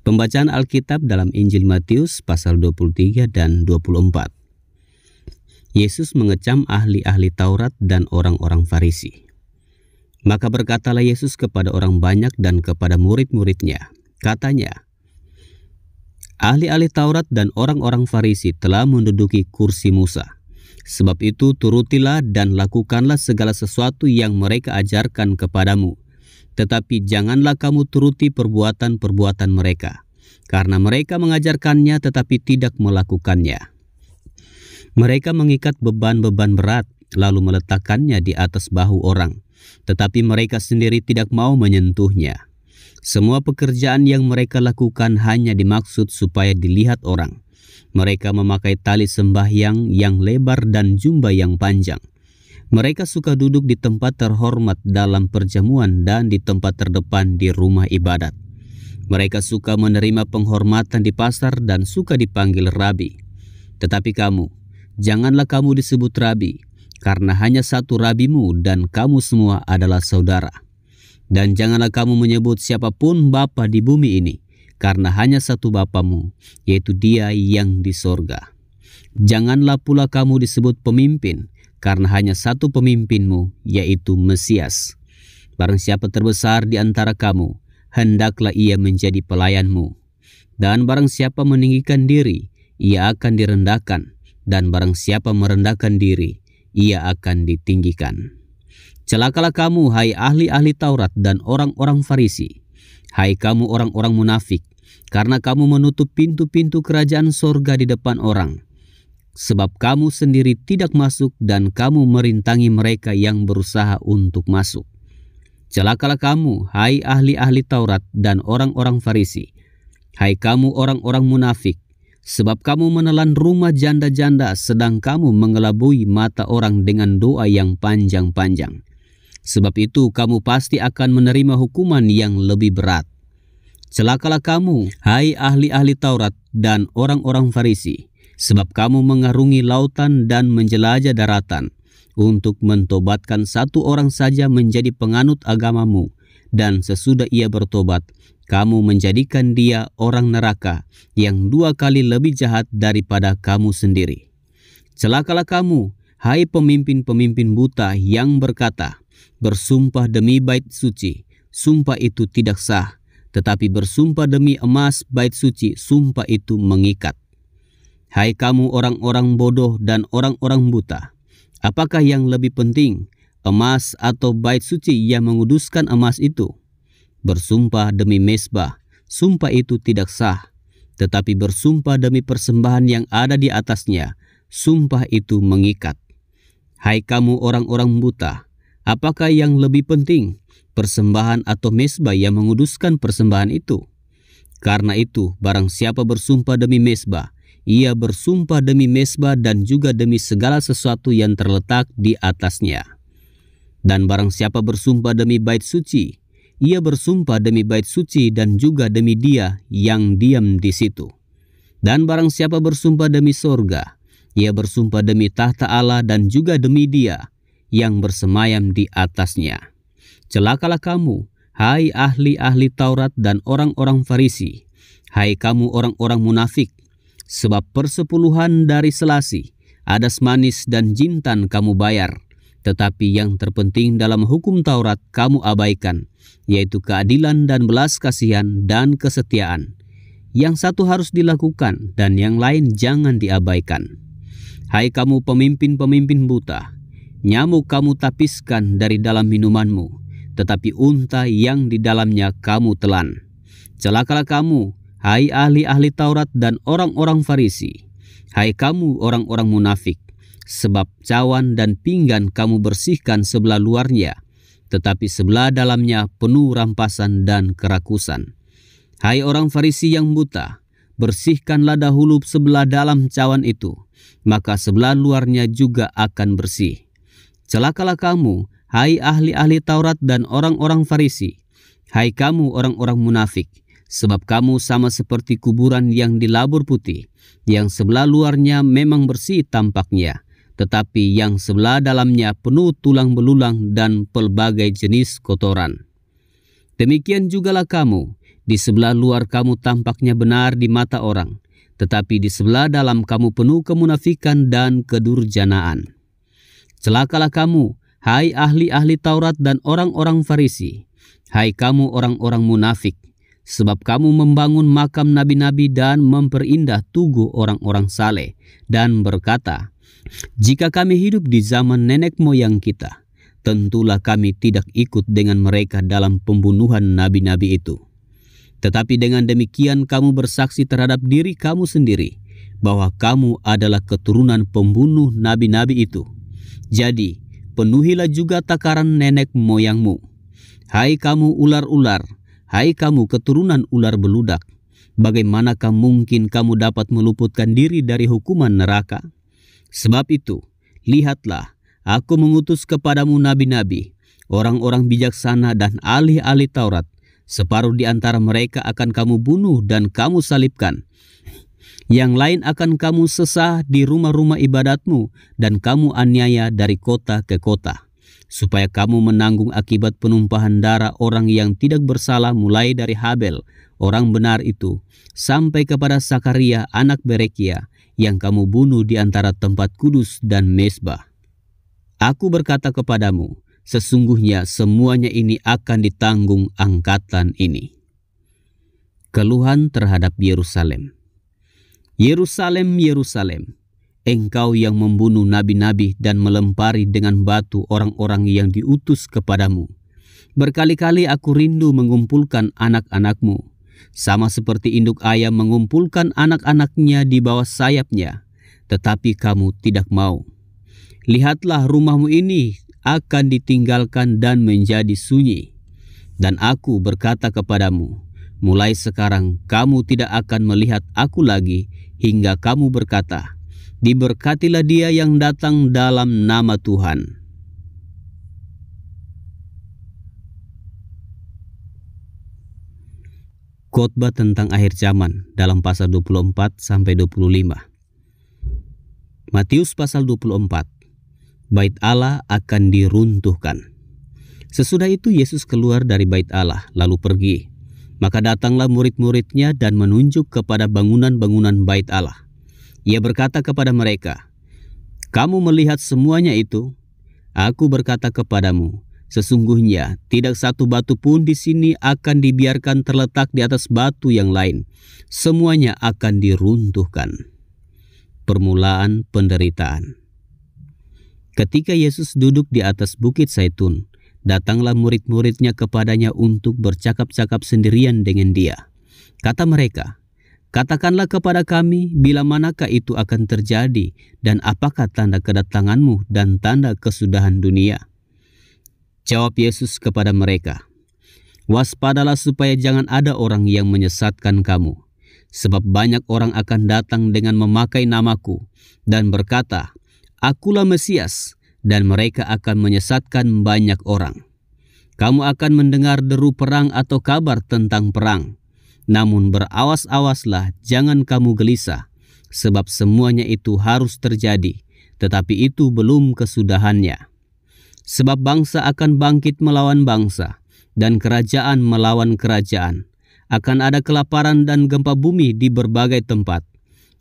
Pembacaan Alkitab dalam Injil Matius pasal 23 dan 24. Yesus mengecam ahli-ahli Taurat dan orang-orang Farisi. Maka berkatalah Yesus kepada orang banyak dan kepada murid-muridnya. Katanya, ahli-ahli Taurat dan orang-orang Farisi telah menduduki kursi Musa. Sebab itu turutilah dan lakukanlah segala sesuatu yang mereka ajarkan kepadamu. Tetapi janganlah kamu turuti perbuatan-perbuatan mereka, karena mereka mengajarkannya tetapi tidak melakukannya. Mereka mengikat beban-beban berat, lalu meletakkannya di atas bahu orang, tetapi mereka sendiri tidak mau menyentuhnya. Semua pekerjaan yang mereka lakukan hanya dimaksud supaya dilihat orang. Mereka memakai tali sembahyang yang lebar dan jubah yang panjang. Mereka suka duduk di tempat terhormat dalam perjamuan dan di tempat terdepan di rumah ibadat. Mereka suka menerima penghormatan di pasar dan suka dipanggil rabi. Tetapi kamu, janganlah kamu disebut rabi, karena hanya satu rabimu dan kamu semua adalah saudara. Dan janganlah kamu menyebut siapapun bapa di bumi ini, karena hanya satu bapamu, yaitu Dia yang di sorga. Janganlah pula kamu disebut pemimpin, karena hanya satu pemimpinmu, yaitu Mesias. Barang siapa terbesar di antara kamu, hendaklah ia menjadi pelayanmu. Dan barang siapa meninggikan diri, ia akan direndahkan. Dan barang siapa merendahkan diri, ia akan ditinggikan. Celakalah kamu, hai ahli-ahli Taurat dan orang-orang Farisi. Hai kamu orang-orang munafik, karena kamu menutup pintu-pintu kerajaan sorga di depan orang. Sebab kamu sendiri tidak masuk dan kamu merintangi mereka yang berusaha untuk masuk. Celakalah kamu, hai ahli-ahli Taurat dan orang-orang Farisi. Hai kamu orang-orang munafik, sebab kamu menelan rumah janda-janda sedang kamu mengelabui mata orang dengan doa yang panjang-panjang. Sebab itu kamu pasti akan menerima hukuman yang lebih berat. Celakalah kamu, hai ahli-ahli Taurat dan orang-orang Farisi, sebab kamu mengarungi lautan dan menjelajah daratan untuk mentobatkan satu orang saja menjadi penganut agamamu, dan sesudah ia bertobat, kamu menjadikan dia orang neraka yang 2 kali lebih jahat daripada kamu sendiri. Celakalah kamu, hai pemimpin-pemimpin buta yang berkata, bersumpah demi bait suci, sumpah itu tidak sah, tetapi bersumpah demi emas bait suci, sumpah itu mengikat. Hai kamu orang-orang bodoh dan orang-orang buta, apakah yang lebih penting, emas atau bait suci yang menguduskan emas itu? Bersumpah demi mezbah, sumpah itu tidak sah, tetapi bersumpah demi persembahan yang ada di atasnya, sumpah itu mengikat. Hai kamu orang-orang buta, apakah yang lebih penting, persembahan atau mezbah yang menguduskan persembahan itu? Karena itu, barang siapa bersumpah demi mezbah, ia bersumpah demi mezbah dan juga demi segala sesuatu yang terletak di atasnya. Dan barang siapa bersumpah demi bait suci, ia bersumpah demi bait suci dan juga demi Dia yang diam di situ. Dan barang siapa bersumpah demi sorga, ia bersumpah demi tahta Allah dan juga demi Dia yang bersemayam di atasnya. Celakalah kamu, hai ahli-ahli Taurat dan orang-orang Farisi, hai kamu orang-orang munafik, sebab persepuluhan dari selasi, adas manis dan jintan kamu bayar, tetapi yang terpenting dalam hukum Taurat kamu abaikan, yaitu keadilan dan belas kasihan dan kesetiaan. Yang satu harus dilakukan dan yang lain jangan diabaikan. Hai kamu pemimpin-pemimpin buta, nyamuk kamu tapiskan dari dalam minumanmu, tetapi unta yang di dalamnya kamu telan. Celakalah kamu, hai ahli-ahli Taurat dan orang-orang Farisi, hai kamu orang-orang munafik, sebab cawan dan pinggan kamu bersihkan sebelah luarnya, tetapi sebelah dalamnya penuh rampasan dan kerakusan. Hai orang Farisi yang buta, bersihkanlah dahulu sebelah dalam cawan itu, maka sebelah luarnya juga akan bersih. Celakalah kamu, hai ahli-ahli Taurat dan orang-orang Farisi, hai kamu orang-orang munafik, sebab kamu sama seperti kuburan yang dilabur putih, yang sebelah luarnya memang bersih tampaknya, tetapi yang sebelah dalamnya penuh tulang belulang dan pelbagai jenis kotoran. Demikian jugalah kamu, Di sebelah luar kamu tampaknya benar di mata orang, tetapi di sebelah dalam kamu penuh kemunafikan dan kedurjanaan. Celakalah kamu, hai ahli-ahli Taurat dan orang-orang Farisi, hai kamu orang-orang munafik, sebab kamu membangun makam nabi-nabi dan memperindah tugu orang-orang saleh, dan berkata, jika kami hidup di zaman nenek moyang kita, tentulah kami tidak ikut dengan mereka dalam pembunuhan nabi-nabi itu. Tetapi dengan demikian kamu bersaksi terhadap diri kamu sendiri bahwa kamu adalah keturunan pembunuh nabi-nabi itu. Jadi, penuhilah juga takaran nenek moyangmu. Hai kamu ular-ular, hai kamu keturunan ular beludak, bagaimanakah mungkin kamu dapat meluputkan diri dari hukuman neraka? Sebab itu, lihatlah, aku mengutus kepadamu nabi-nabi, orang-orang bijaksana dan ahli-ahli Taurat. Separuh di antara mereka akan kamu bunuh dan kamu salibkan. Yang lain akan kamu sesah di rumah-rumah ibadatmu dan kamu aniaya dari kota ke kota, supaya kamu menanggung akibat penumpahan darah orang yang tidak bersalah mulai dari Habel, orang benar itu, sampai kepada Sakaria anak Berekia yang kamu bunuh di antara tempat kudus dan mezbah. Aku berkata kepadamu, sesungguhnya semuanya ini akan ditanggung angkatan ini. Keluhan terhadap Yerusalem. Yerusalem, Yerusalem, engkau yang membunuh nabi-nabi dan melempari dengan batu orang-orang yang diutus kepadamu. Berkali-kali aku rindu mengumpulkan anak-anakmu, sama seperti induk ayam mengumpulkan anak-anaknya di bawah sayapnya, tetapi kamu tidak mau. Lihatlah, rumahmu ini akan ditinggalkan dan menjadi sunyi. Dan aku berkata kepadamu, mulai sekarang kamu tidak akan melihat aku lagi, hingga kamu berkata, diberkatilah dia yang datang dalam nama Tuhan. Khotbah tentang akhir zaman dalam pasal 24-25. Matius pasal 24. Bait Allah akan diruntuhkan. Sesudah itu Yesus keluar dari bait Allah lalu pergi. Maka datanglah murid-muridnya dan menunjuk kepada bangunan-bangunan bait Allah. Ia berkata kepada mereka, kamu melihat semuanya itu? Aku berkata kepadamu, sesungguhnya tidak satu batu pun di sini akan dibiarkan terletak di atas batu yang lain. Semuanya akan diruntuhkan. Permulaan penderitaan. Ketika Yesus duduk di atas bukit Zaitun, datanglah murid-muridnya kepadanya untuk bercakap-cakap sendirian dengan dia. Kata mereka, katakanlah kepada kami bila manakah itu akan terjadi dan apakah tanda kedatanganmu dan tanda kesudahan dunia. Jawab Yesus kepada mereka, waspadalah supaya jangan ada orang yang menyesatkan kamu. Sebab banyak orang akan datang dengan memakai namaku dan berkata, Akulah Mesias, dan mereka akan menyesatkan banyak orang. Kamu akan mendengar deru perang atau kabar tentang perang. Namun berawas-awaslah, jangan kamu gelisah, sebab semuanya itu harus terjadi, tetapi itu belum kesudahannya. Sebab bangsa akan bangkit melawan bangsa, dan kerajaan melawan kerajaan. Akan ada kelaparan dan gempa bumi di berbagai tempat.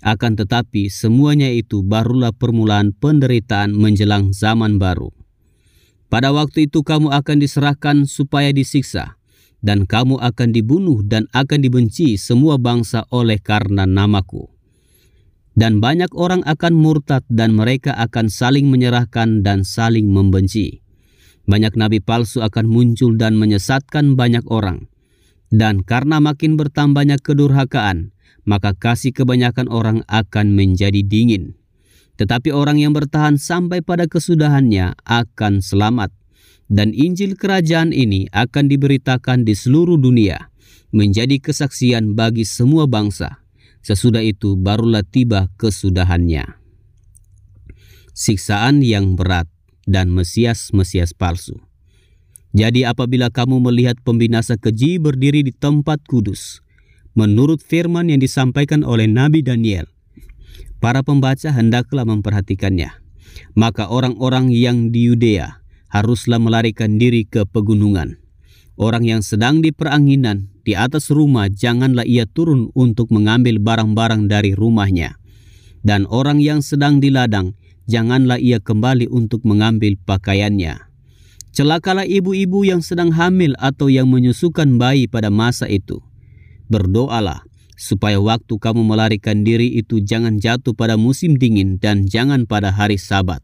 Akan tetapi semuanya itu barulah permulaan penderitaan menjelang zaman baru. Pada waktu itu kamu akan diserahkan supaya disiksa, dan kamu akan dibunuh dan akan dibenci semua bangsa oleh karena namaku. Dan banyak orang akan murtad dan mereka akan saling menyerahkan dan saling membenci. Banyak nabi palsu akan muncul dan menyesatkan banyak orang. Dan karena makin bertambahnya kedurhakaan, maka kasih kebanyakan orang akan menjadi dingin. Tetapi orang yang bertahan sampai pada kesudahannya akan selamat. Dan Injil kerajaan ini akan diberitakan di seluruh dunia, menjadi kesaksian bagi semua bangsa. Sesudah itu barulah tiba kesudahannya. Siksaan yang berat dan Mesias-Mesias palsu. Jadi apabila kamu melihat pembinasa keji berdiri di tempat kudus, menurut firman yang disampaikan oleh Nabi Daniel, para pembaca hendaklah memperhatikannya. Maka orang-orang yang di Yudea haruslah melarikan diri ke pegunungan. Orang yang sedang di peranginan di atas rumah, janganlah ia turun untuk mengambil barang-barang dari rumahnya. Dan orang yang sedang di ladang, janganlah ia kembali untuk mengambil pakaiannya. Celakalah ibu-ibu yang sedang hamil atau yang menyusukan bayi pada masa itu. Berdoalah supaya waktu kamu melarikan diri itu jangan jatuh pada musim dingin dan jangan pada hari Sabat.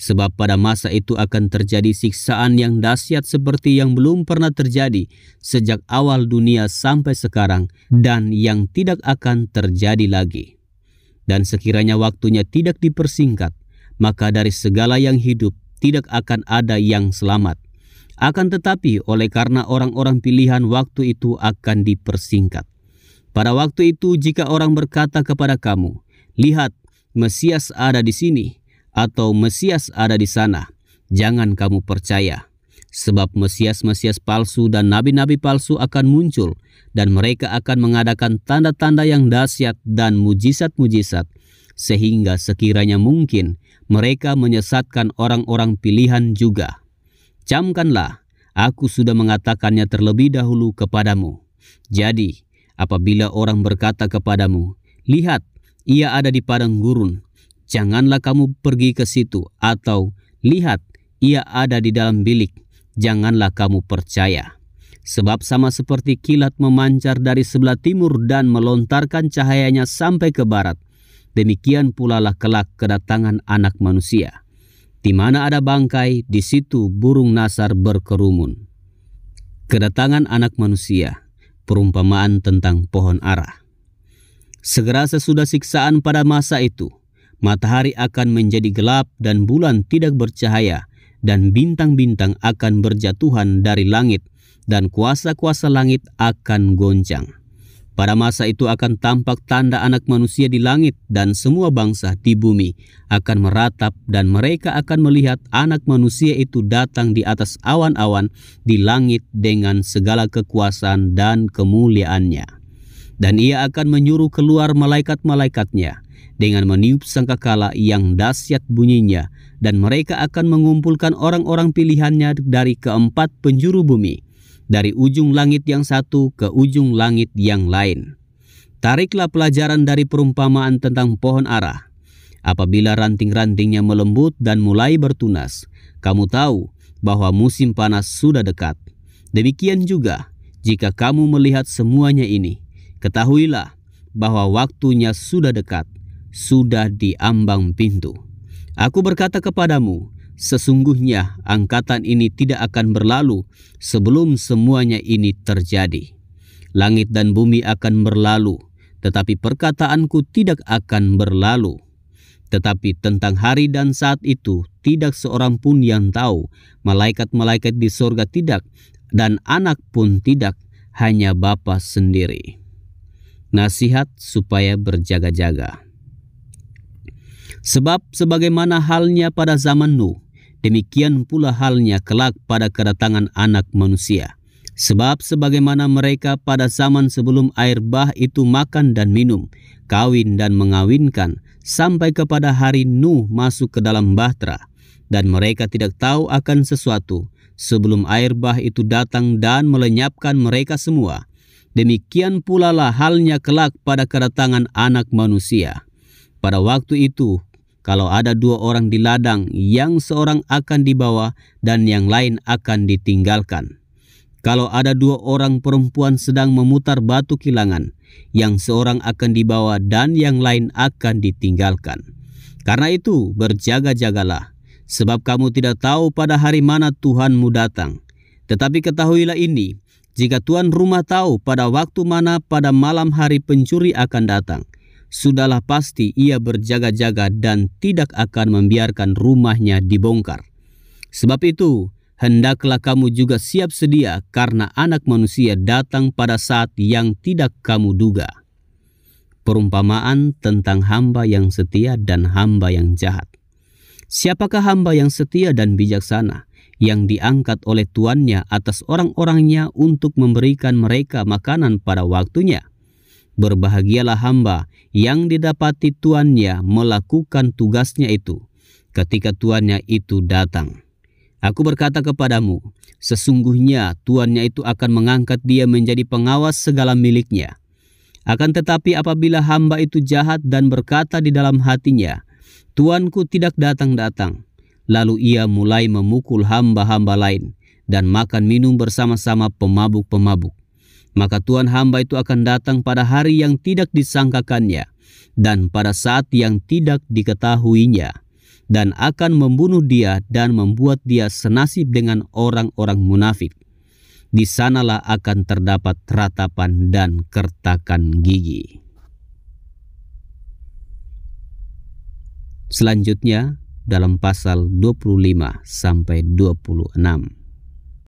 Sebab pada masa itu akan terjadi siksaan yang dahsyat seperti yang belum pernah terjadi sejak awal dunia sampai sekarang dan yang tidak akan terjadi lagi. Dan sekiranya waktunya tidak dipersingkat, maka dari segala yang hidup tidak akan ada yang selamat. Akan tetapi oleh karena orang-orang pilihan waktu itu akan dipersingkat. Pada waktu itu jika orang berkata kepada kamu, "Lihat, Mesias ada di sini," atau "Mesias ada di sana," jangan kamu percaya. Sebab Mesias-Mesias palsu dan nabi-nabi palsu akan muncul, dan mereka akan mengadakan tanda-tanda yang dahsyat dan mujizat-mujizat, sehingga sekiranya mungkin mereka menyesatkan orang-orang pilihan juga. Camkanlah, aku sudah mengatakannya terlebih dahulu kepadamu. Jadi, apabila orang berkata kepadamu, "Lihat, ia ada di padang gurun," janganlah kamu pergi ke situ, atau "Lihat, ia ada di dalam bilik," janganlah kamu percaya. Sebab sama seperti kilat memancar dari sebelah timur dan melontarkan cahayanya sampai ke barat, demikian pula lah kelak kedatangan Anak Manusia. Di mana ada bangkai, di situ burung nasar berkerumun. Kedatangan Anak Manusia, perumpamaan tentang pohon ara. Segera sesudah siksaan pada masa itu, matahari akan menjadi gelap dan bulan tidak bercahaya, dan bintang-bintang akan berjatuhan dari langit, dan kuasa-kuasa langit akan goncang. Pada masa itu akan tampak tanda Anak Manusia di langit, dan semua bangsa di bumi akan meratap, dan mereka akan melihat Anak Manusia itu datang di atas awan-awan di langit dengan segala kekuasaan dan kemuliaannya. Dan ia akan menyuruh keluar malaikat-malaikatnya dengan meniup sangkakala yang dahsyat bunyinya, dan mereka akan mengumpulkan orang-orang pilihannya dari keempat penjuru bumi, dari ujung langit yang satu ke ujung langit yang lain. Tariklah pelajaran dari perumpamaan tentang pohon ara. Apabila ranting-rantingnya melembut dan mulai bertunas, kamu tahu bahwa musim panas sudah dekat. Demikian juga, jika kamu melihat semuanya ini, ketahuilah bahwa waktunya sudah dekat, sudah di ambang pintu. Aku berkata kepadamu, sesungguhnya angkatan ini tidak akan berlalu sebelum semuanya ini terjadi. Langit dan bumi akan berlalu, tetapi perkataanku tidak akan berlalu. Tetapi tentang hari dan saat itu tidak seorang pun yang tahu, malaikat-malaikat di sorga tidak, dan Anak pun tidak, hanya Bapa sendiri. Nasihat supaya berjaga-jaga. Sebab sebagaimana halnya pada zaman Nuh, demikian pula halnya kelak pada kedatangan Anak Manusia. Sebab sebagaimana mereka pada zaman sebelum air bah itu makan dan minum, kawin dan mengawinkan, sampai kepada hari Nuh masuk ke dalam bahtera, dan mereka tidak tahu akan sesuatu sebelum air bah itu datang dan melenyapkan mereka semua. Demikian pula lah halnya kelak pada kedatangan Anak Manusia. Pada waktu itu, kalau ada dua orang di ladang, yang seorang akan dibawa dan yang lain akan ditinggalkan. Kalau ada dua orang perempuan sedang memutar batu kilangan, yang seorang akan dibawa dan yang lain akan ditinggalkan. Karena itu berjaga-jagalah, sebab kamu tidak tahu pada hari mana Tuhanmu datang. Tetapi ketahuilah ini, jika tuan rumah tahu pada waktu mana pada malam hari pencuri akan datang, sudahlah pasti ia berjaga-jaga dan tidak akan membiarkan rumahnya dibongkar. Sebab itu, hendaklah kamu juga siap sedia, karena Anak Manusia datang pada saat yang tidak kamu duga. Perumpamaan tentang hamba yang setia dan hamba yang jahat. Siapakah hamba yang setia dan bijaksana, yang diangkat oleh tuannya atas orang-orangnya untuk memberikan mereka makanan pada waktunya? Berbahagialah hamba yang didapati tuannya melakukan tugasnya itu ketika tuannya itu datang. Aku berkata kepadamu, sesungguhnya tuannya itu akan mengangkat dia menjadi pengawas segala miliknya. Akan tetapi apabila hamba itu jahat dan berkata di dalam hatinya, tuanku tidak datang-datang, lalu ia mulai memukul hamba-hamba lain dan makan minum bersama-sama pemabuk-pemabuk, maka tuan hamba itu akan datang pada hari yang tidak disangkakannya dan pada saat yang tidak diketahuinya, dan akan membunuh dia dan membuat dia senasib dengan orang-orang munafik. Di sanalah akan terdapat ratapan dan kertakan gigi. Selanjutnya dalam pasal 25 sampai 26.